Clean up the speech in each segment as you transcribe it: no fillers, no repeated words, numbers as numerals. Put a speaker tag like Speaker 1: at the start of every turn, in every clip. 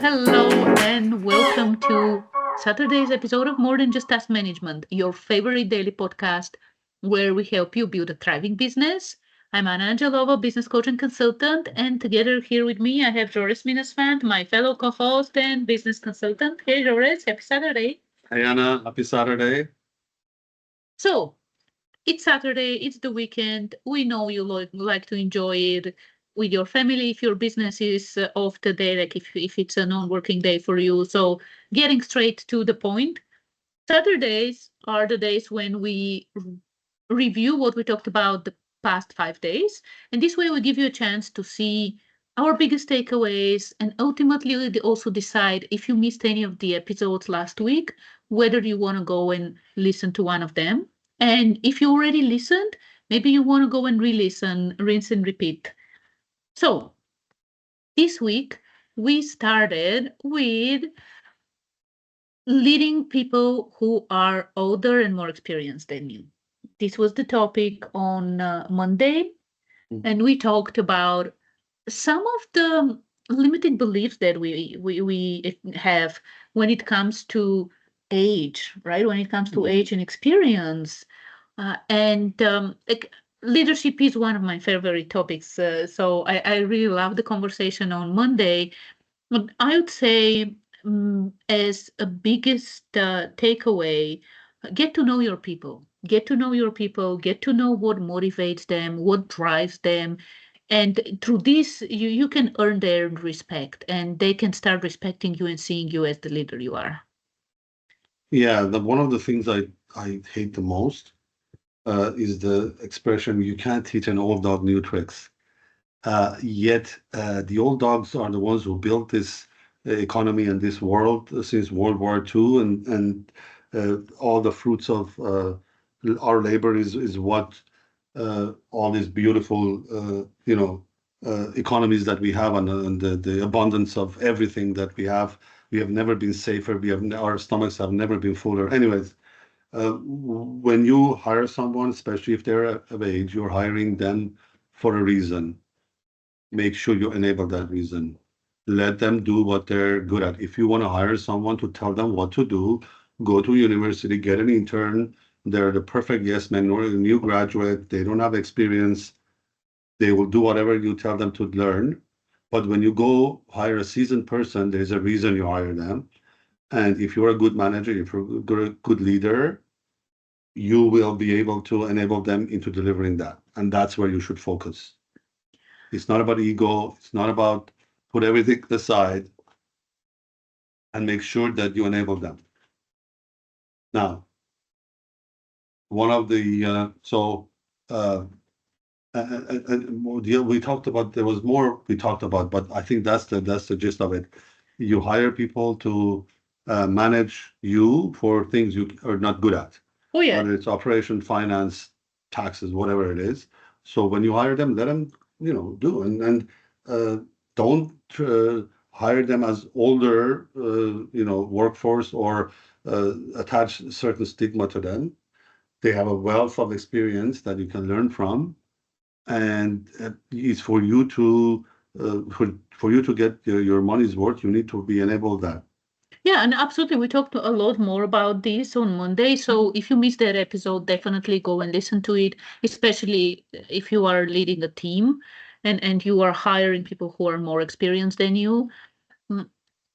Speaker 1: hello, and welcome to Saturday's episode of More Than Just Task Management, your favorite daily podcast where we help you build a thriving business. I'm Anna Angelova, business coach and consultant, and together here with me I have Jores Minasvand, my fellow co-host and business consultant. Hey, Jores, happy Saturday.
Speaker 2: Hey Anna, happy Saturday.
Speaker 1: So, it's Saturday, it's the weekend. We know you like to enjoy it with your family if your business is off today, like if it's a non-working day for you. So, getting straight to the point, Saturdays are the days when we review what we talked about the past 5 days. And this way, we give you a chance to see our biggest takeaways and ultimately we also decide if you missed any of the episodes last week, whether you want to go and listen to one of them. And if you already listened, maybe you want to go and re listen, rinse and repeat. So this week, we started with leading people who are older and more experienced than you. This was the topic on Monday, and we talked about some of the limited beliefs that we have when it comes to age, right? When it comes to age and experience, and like leadership is one of my favorite topics. So I really love the conversation on Monday. But I would say, as a biggest takeaway, get to know your people. Get to know your people. Get to know what motivates them, what drives them, and through this, you can earn their respect, and they can start respecting you and seeing you as the leader you are.
Speaker 2: Yeah, one of the things I hate the most is the expression "you can't teach an old dog new tricks." Yet the old dogs are the ones who built this economy and this world since World War II, and all the fruits of our labor is what all these beautiful, economies that we have and the abundance of everything that we have. We have never been safer. Our stomachs have never been fuller. Anyways, when you hire someone, especially if they're of age, you're hiring them for a reason. Make sure you enable that reason. Let them do what they're good at. If you want to hire someone to tell them what to do, go to university, get an intern. They're the perfect yes man, or a new graduate. They don't have experience. They will do whatever you tell them to learn. But when you go hire a seasoned person, there's a reason you hire them. And if you're a good manager, if you're a good leader, you will be able to enable them into delivering that. And that's where you should focus. It's not about ego. It's not about put everything aside and make sure that you enable them. Now, one of the we talked about, there was more we talked about, but I think that's the gist of it. You hire people to manage you for things you are not good at,
Speaker 1: Oh yeah,
Speaker 2: whether it's operation, finance, taxes, whatever it is. So when you hire them, let them do and uh, don't hire them as older workforce or attach certain stigma to them. They have a wealth of experience that you can learn from, and it's for you to get your money's worth. You need to be enabled that.
Speaker 1: yeah, and absolutely. We talked a lot more about this on Monday. So if you missed that episode, definitely go and listen to it, especially if you are leading a team and you are hiring people who are more experienced than you. Mm,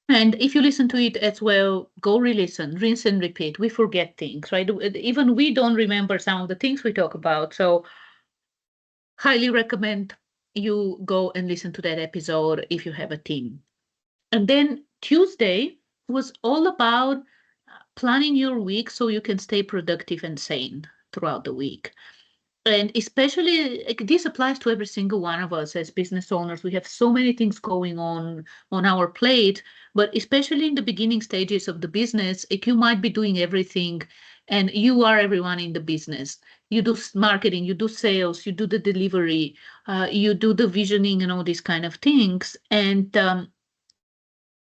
Speaker 1: And if you listen to it as well, go re-listen, rinse and repeat. We forget things, right? Even we don't remember some of the things we talk about. So highly recommend you go and listen to that episode if you have a team. And then Tuesday was all about planning your week so you can stay productive and sane throughout the week. And especially like, this applies to every single one of us as business owners. We have so many things going on our plate, but especially in the beginning stages of the business, like you might be doing everything and you are everyone in the business. You do marketing, you do sales, you do the delivery, you do the visioning and all these kind of things. And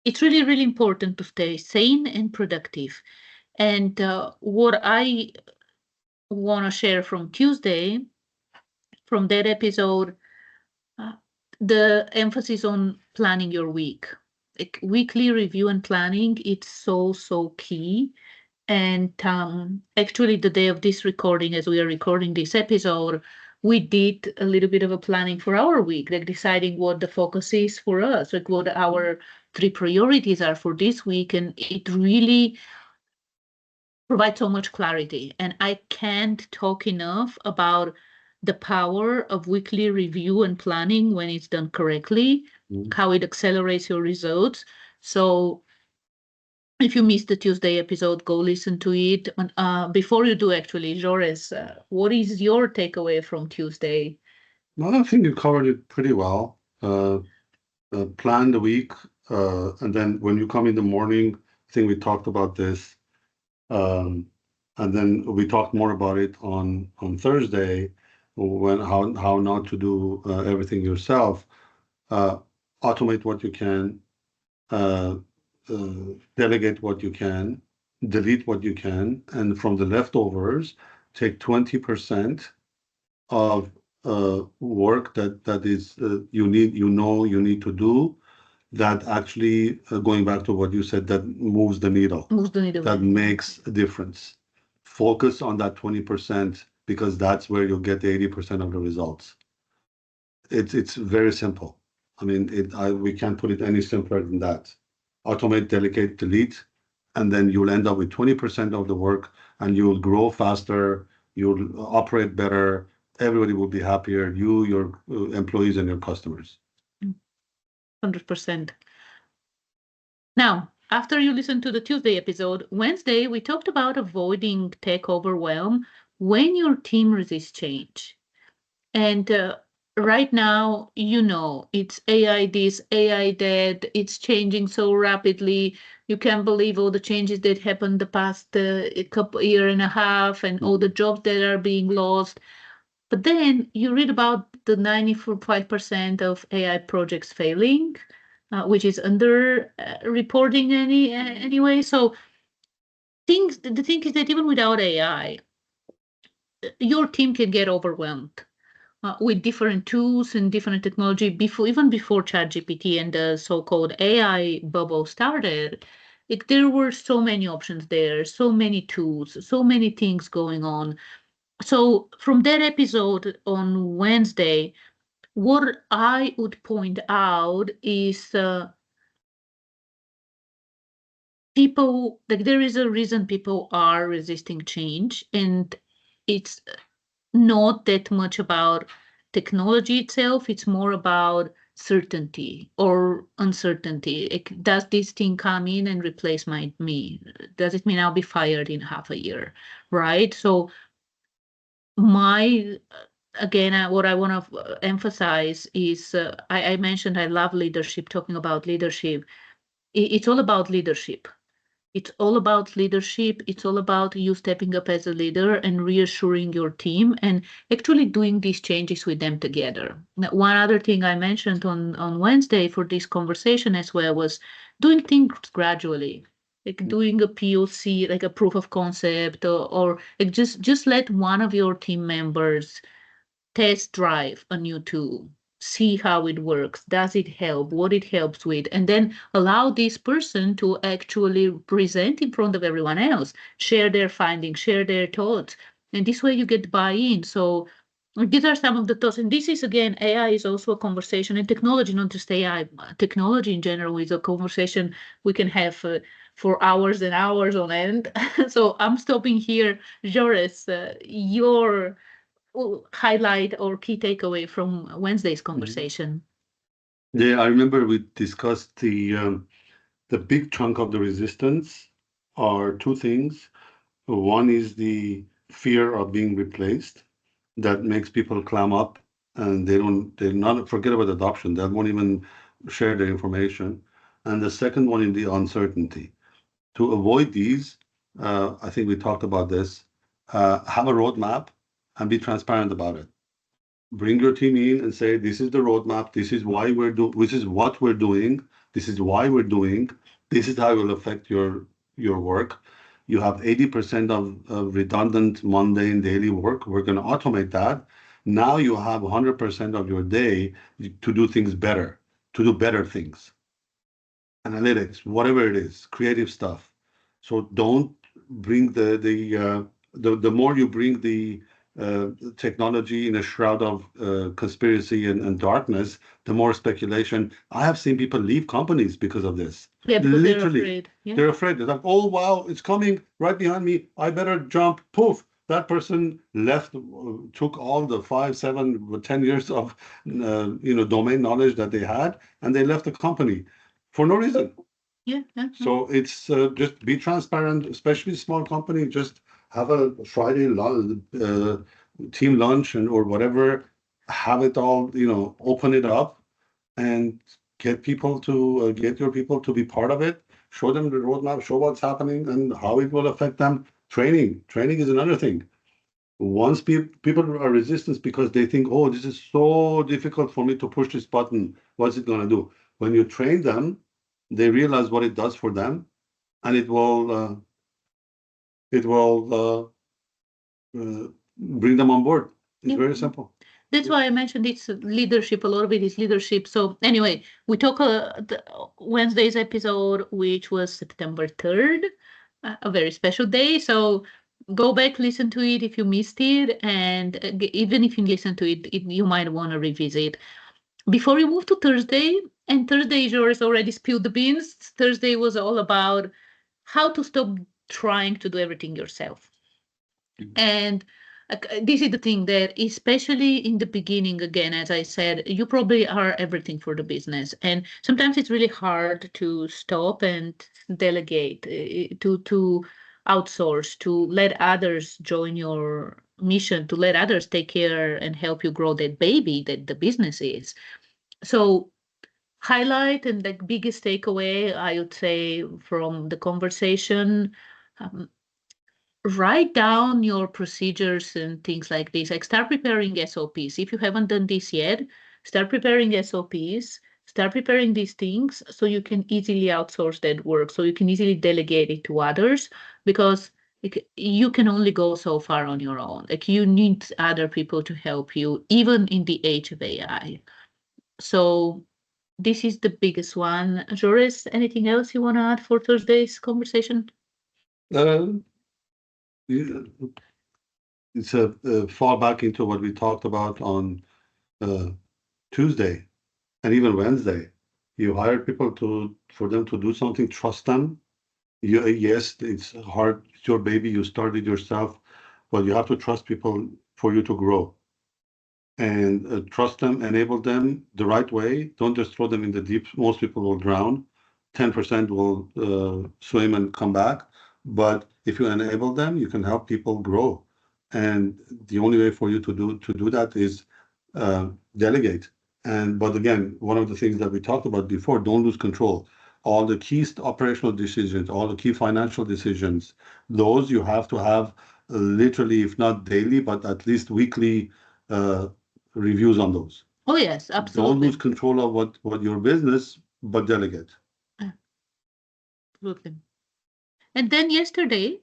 Speaker 1: it's really, really important to stay sane and productive. And what I want to share from Tuesday, from that episode, uh, the emphasis on planning your week. like weekly review and planning, it's so key. And actually, the day of this recording, as we are recording this episode, we did a little bit of a planning for our week, like deciding what the focus is for us, like what our three priorities are for this week. And it really provides so much clarity. And I can't talk enough about the power of weekly review and planning when it's done correctly,
Speaker 2: Mhm.
Speaker 1: how it accelerates your results. So if you missed the Tuesday episode, go listen to it. Before you do, actually, Joris, what is your takeaway from Tuesday?
Speaker 2: Well, I think you covered it pretty well. Plan the week, and then when you come in the morning, I think we talked about this, um, and then we talked more about it on Thursday, when how not to do everything yourself. Uh, Automate what you can, uh, delegate what you can, delete what you can, and from the leftovers, take 20% of work that is you need to do, that actually, going back to what you said, that moves the needle,
Speaker 1: Moves the needle.
Speaker 2: that makes a difference. Focus on that 20% because that's where you'll get 80% of the results. It's very simple. I mean, we can't put it any simpler than that. Automate, delegate, delete, and then you'll end up with 20% of the work, and you'll grow faster, you'll operate better, everybody will be happier, you, your employees, and your customers.
Speaker 1: 100%. Now, after you listen to the Tuesday episode, Wednesday, we talked about avoiding tech overwhelm when your team resists change. And right now, it's AI this, AI that, it's changing so rapidly. You can't believe all the changes that happened the past couple year and a half, and all the jobs that are being lost. But then you read about the 95% of AI projects failing, which is under reporting anyway. So the thing is that even without AI, your team can get overwhelmed with different tools and different technology. Even before ChatGPT and the so-called AI bubble started, there were so many options there, so many tools, so many things going on. So from that episode on Wednesday, what I would point out is people, like, there is a reason people are resisting change, and it's not that much about technology itself. It's more about certainty or uncertainty. Like, does this thing come in and replace me? Does it mean I'll be fired in half a year? Right? So my again, what I want to emphasize is I mentioned I love leadership, talking about leadership. It's all about leadership. It's all about leadership. It's all about you stepping up as a leader and reassuring your team and actually doing these changes with them together. Now, one other thing I mentioned on Wednesday for this conversation as well was doing things gradually, like doing a POC, like a proof of concept, or like just let one of your team members test drive a new tool, see how it works, does it help, what it helps with, and then allow this person to actually present in front of everyone else, share their findings, share their thoughts, and this way you get buy-in. So these are some of the thoughts, and this is, again, AI is also a conversation, and technology, not just AI, technology in general is a conversation we can have for hours and hours on end. So I'm stopping here. Joris, your highlight or key takeaway from Wednesday's
Speaker 2: Mhm.
Speaker 1: conversation?
Speaker 2: Yeah, I remember we discussed the big chunk of the resistance are two things. One is the fear of being replaced that makes people clam up, and they not forget about adoption. They won't even share their information. And the second one is the uncertainty. To avoid these, I think we talked about this. Have a roadmap and be transparent about it. Bring your team in and say, this is the roadmap. This is why this is what we're doing. This is why we're doing. This is how it will affect your work. You have 80% of redundant, mundane daily work. We're going to automate that. Now you have 100% of your day to do things better, to do better things. analytics, whatever it is, creative stuff. So don't bring the more you bring the technology in a shroud of conspiracy and darkness, the more speculation. I have seen people leave companies because of this.
Speaker 1: Yeah, because they're
Speaker 2: Literally,
Speaker 1: afraid. Yeah.
Speaker 2: they're afraid. They're like, "Oh wow, it's coming right behind me. I better jump." Poof. That person left, took all the 5, 7, 10 years of domain knowledge that they had, and they left the company for no reason.
Speaker 1: Yeah. Yeah. Yeah.
Speaker 2: So it's just be transparent, especially small company. Just have a Friday team lunch and or whatever. Have it all, open it up and get your people to be part of it. Show them the roadmap, show what's happening and how it will affect them. Training is another thing. Once people are resistant because they think, oh, this is so difficult for me to push this button. What's it going to do? When you train them, they realize what it does for them, and it will bring them on board. It's
Speaker 1: Yeah.
Speaker 2: very simple.
Speaker 1: That's why I mentioned it's leadership. A lot of it is leadership. So anyway, we talk Wednesday's episode, which was September 3rd, a very special day. So go back, listen to it if you missed it, and even if you listen to it, you might want to revisit. Before we move to Thursday, and Thursday, Joris already spilled the beans. Thursday was all about how to stop trying to do everything yourself. And this is the thing that, especially in the beginning, again, as I said, you probably are everything for the business. And sometimes it's really hard to stop and delegate, to outsource, to let others join your mission, to let others take care and help you grow that baby that the business is. So, highlight and the biggest takeaway, I would say, from the conversation. um, Write down your procedures and things like this. Like, start preparing SOPs. If you haven't done this yet, start preparing SOPs, start preparing these things so you can easily outsource that work, so you can easily delegate it to others, because you can only go so far on your own. Like, you need other people to help you, even in the age of AI. So this is the biggest one. Joris, anything else you want to add for Thursday's conversation?
Speaker 2: Uh, it's a fall back into what we talked about on uh, Tuesday and even Wednesday. You hire people for them to do something, trust them. Yes, it's hard. It's your baby. You started yourself, but you have to trust people for you to grow and trust them, enable them the right way. Don't just throw them in the deep. Most people will drown. 10% will swim and come back. But if you enable them, you can help people grow. And the only way for you to do that is delegate. But again, one of the things that we talked about before, don't lose control. All the key operational decisions, all the key financial decisions, those you have to have literally, if not daily, but at least weekly uh, reviews on those.
Speaker 1: Oh, yes,
Speaker 2: Don't lose
Speaker 1: absolutely.
Speaker 2: control of what your business, but delegate.
Speaker 1: Absolutely. And then yesterday,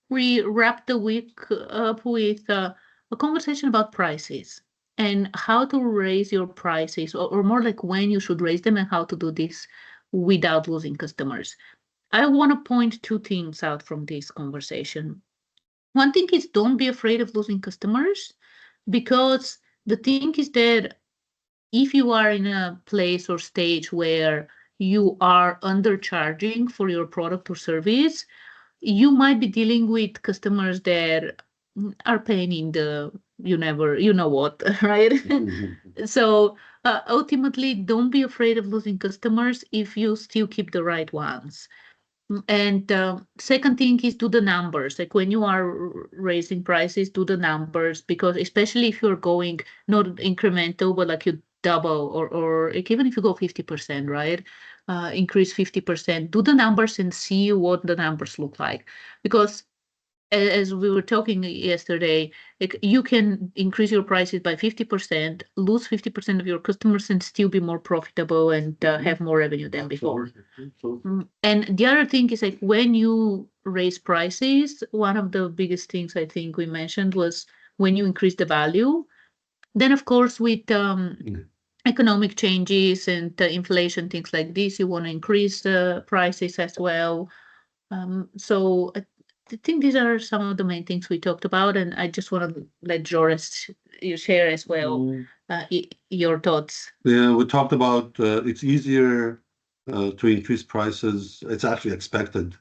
Speaker 1: we wrapped the week up with a conversation about prices and how to raise your prices, or more like when you should raise them and how to do this without losing customers. I want to point two things out from this conversation. One thing is, don't be afraid of losing customers, because the thing is that if you are in a place or stage where you are undercharging for your product or service, you might be dealing with customers that are paying in the you know what, right? So ultimately, don't be afraid of losing customers if you still keep the right ones. And second thing is, do the numbers. Like, when you are raising prices, do the numbers, because especially if you're going not incremental, but like you double, or like even if you go 50%, right? Increase 50%, do the numbers and see what the numbers look like. Because as we were talking yesterday, like, you can increase your prices by 50%, lose 50% of your customers, and still be more profitable and have more revenue than before. And the other thing is, like, when you raise prices, one of the biggest things I think we mentioned was when you increase the value, then of course with economic changes and inflation, things like this. You want to increase the prices as well. So I think these are some of the main things we talked about, and I just want to let Joris you share as well your thoughts.
Speaker 2: Yeah, we talked about it's easier to increase prices. It's actually expected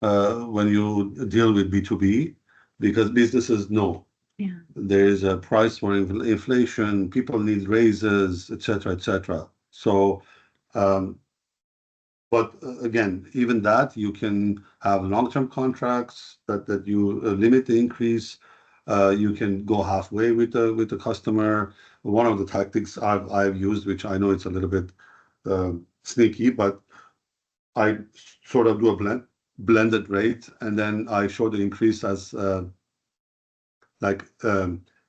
Speaker 2: when you deal with B2B because businesses know
Speaker 1: Yeah.
Speaker 2: there is a price for inflation, people need raises, etc., etc. So, um, but again, even that you can have long-term contracts that you limit the increase. You can go halfway with the customer. One of the tactics I've used, which I know it's a little bit sneaky, but I sort of do a blended rate, and then I show the increase as like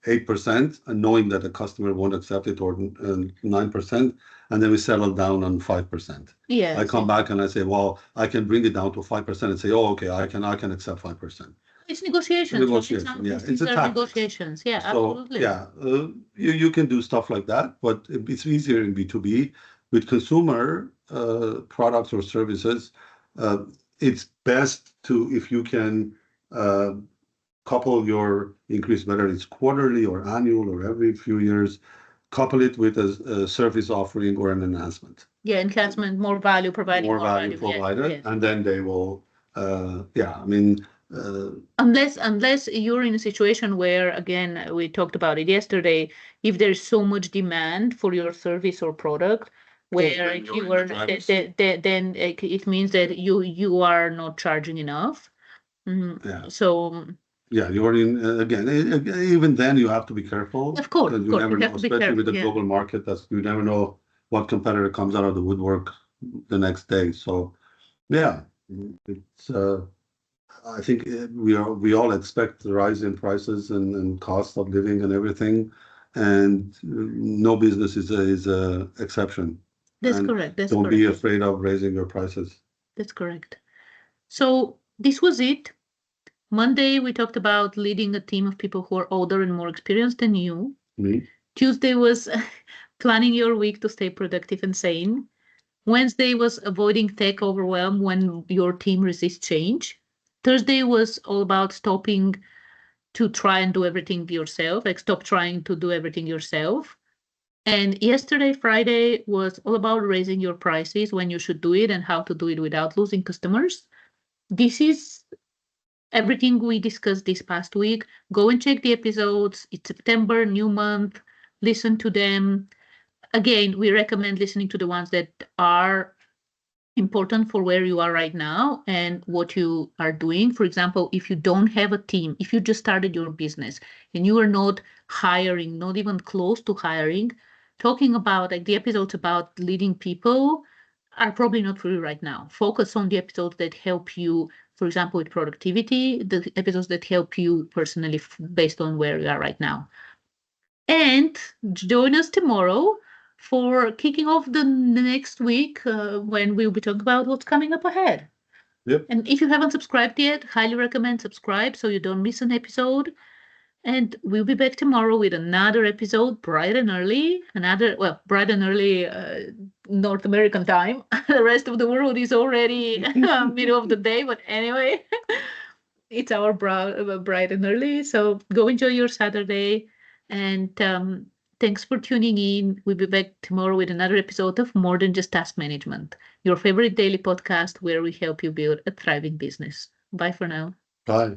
Speaker 2: 8%, and knowing that the customer won't accept it, or 9%, and then we settle down on 5%.
Speaker 1: Yeah.
Speaker 2: I come back and I say, well, I can bring it down to 5% and say, oh, okay, I can accept 5%.
Speaker 1: It's negotiations.
Speaker 2: Negotiation, yeah, it's a tactics.
Speaker 1: Negotiations. Yeah,
Speaker 2: So
Speaker 1: absolutely.
Speaker 2: yeah, you can do stuff like that, but it's easier in B2B. With consumer products or services, it's best to, if you can couple your increase, whether it's quarterly or annual or every few years, couple it with a service offering or an enhancement.
Speaker 1: Yeah, enhancement, more value, providing
Speaker 2: More value provided,
Speaker 1: yes.
Speaker 2: and then they will, yeah, I mean,
Speaker 1: Unless you're in a situation where, again, we talked about it yesterday, if there's so much demand for your service or product, where
Speaker 2: then you're
Speaker 1: you
Speaker 2: in the
Speaker 1: are,
Speaker 2: driver's seat.
Speaker 1: then it means that you are not charging enough.
Speaker 2: Yeah.
Speaker 1: So
Speaker 2: Yeah, you're in again. Even then, you have to be careful
Speaker 1: of course,
Speaker 2: because you never
Speaker 1: you
Speaker 2: know,
Speaker 1: have to be
Speaker 2: especially with
Speaker 1: careful.
Speaker 2: the
Speaker 1: Yeah,
Speaker 2: global market. That's you never know what competitor comes out of the woodwork the next day. So yeah, it's. I think we all expect the rise in prices and cost of living and everything, and no business is a exception.
Speaker 1: that's
Speaker 2: And
Speaker 1: correct. That's
Speaker 2: don't be
Speaker 1: correct.
Speaker 2: afraid of raising your prices.
Speaker 1: That's correct. So this was it. Monday, we talked about leading a team of people who are older and more experienced than you.
Speaker 2: Me?
Speaker 1: Tuesday was planning your week to stay productive and sane. Wednesday was avoiding tech overwhelm when your team resists change. Thursday was all about stopping to try and do everything yourself, like stop trying to do everything yourself. And yesterday, Friday, was all about raising your prices when you should do it and how to do it without losing customers. This is everything we discussed this past week. Go and check the episodes. It's September, new month. Listen to them. Again, we recommend listening to the ones that are important for where you are right now and what you are doing. For example, if you don't have a team, if you just started your business and you are not hiring, not even close to hiring, talking about like the episodes about leading people are probably not for you right now. Focus on the episodes that help you, for example, with productivity, the episodes that help you personally based on where you are right now. And join us tomorrow for kicking off the next week when we'll be talking about what's coming up ahead.
Speaker 2: Yep.
Speaker 1: And if you haven't subscribed yet, highly recommend subscribe so you don't miss an episode. And we'll be back tomorrow with another episode, bright and early. Bright and early North American time. The rest of the world is already middle of the day. But anyway, it's our bright and early. So go enjoy your Saturday. And thanks for tuning in. We'll be back tomorrow with another episode of More Than Just Task Management, your favorite daily podcast where we help you build a thriving business. Bye for now.
Speaker 2: Bye.